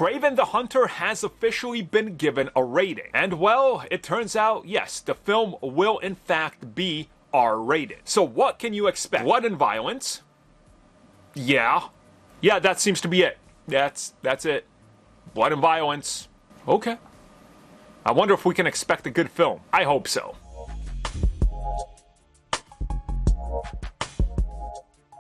Kraven the Hunter has officially been given a rating. And well, it turns out, yes, the film will in fact be R-rated. So what can you expect? Blood and violence? Yeah. Yeah, that seems to be it. That's it. Blood and violence. Okay. I wonder if we can expect a good film. I hope so.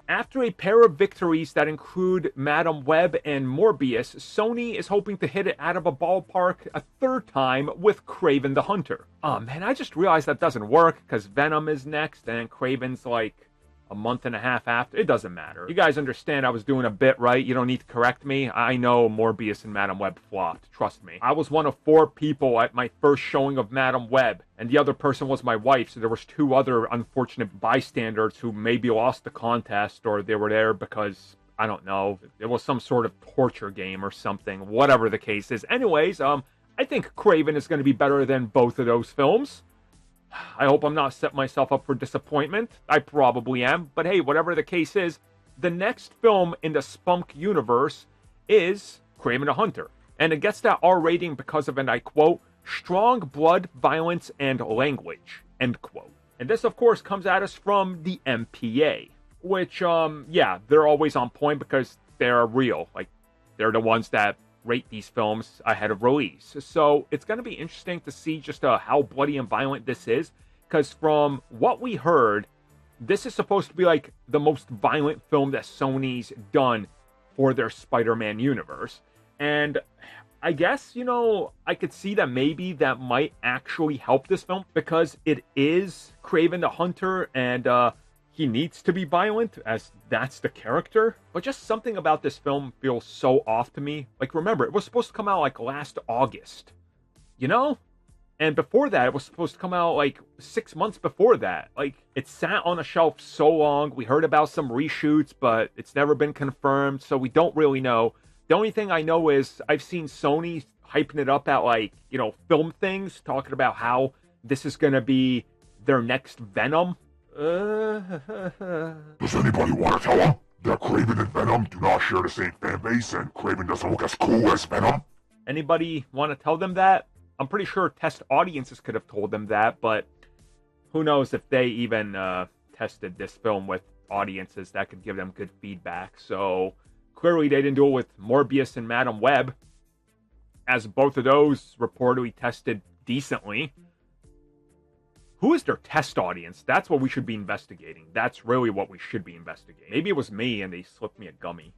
After a pair of victories that include Madam Web and Morbius, Sony is hoping to hit it out of a ballpark a third time with Kraven the Hunter. Oh man, I just realized that doesn't work because Venom is next and Kraven's like a month and a half after. It doesn't matter. You guys understand I was doing a bit, right? You don't need to correct me. I know Morbius and Madam Web flopped. Trust me. I was one of 4 people at my first showing of Madam Web, and the other person was my wife, so there was 2 other unfortunate bystanders who maybe lost the contest, or they were there because, I don't know, it was some sort of torture game or something, whatever the case is. Anyways, I think Kraven is going to be better than both of those films. I hope I'm not setting myself up for disappointment. I probably am. But hey, whatever the case is, the next film in the Spunk universe is Kraven the Hunter. And it gets that R rating because of, and I quote, strong blood, violence, and language, end quote. And this, of course, comes at us from the MPA. Which, yeah, they're always on point because they're real. Like, they're the ones that rate these films ahead of release. So it's going to be interesting to see just how bloody and violent this is, because from what we heard, this is supposed to be like the most violent film that Sony's done for their Spider-Man universe. And I guess, you know, I could see that maybe that might actually help this film because it is Kraven the Hunter and he needs to be violent, as that's the character. But just something about this film feels so off to me. Like, remember, it was supposed to come out, like, last August. You know? And before that, it was supposed to come out, like, 6 months before that. Like, it sat on a shelf so long. We heard about some reshoots, but it's never been confirmed, so we don't really know. The only thing I know is I've seen Sony hyping it up at, like, you know, film things, talking about how this is gonna be their next Venom. Does anybody want to tell him that Kraven and Venom do not share the same fan base and Kraven doesn't look as cool as Venom? Anybody want to tell them that? I'm pretty sure test audiences could have told them that, but who knows if they even tested this film with audiences that could give them good feedback. So clearly they didn't do it with Morbius and Madam Web, as both of those reportedly tested decently. Who is their test audience? That's what we should be investigating. That's really what we should be investigating. Maybe it was me and they slipped me a gummy.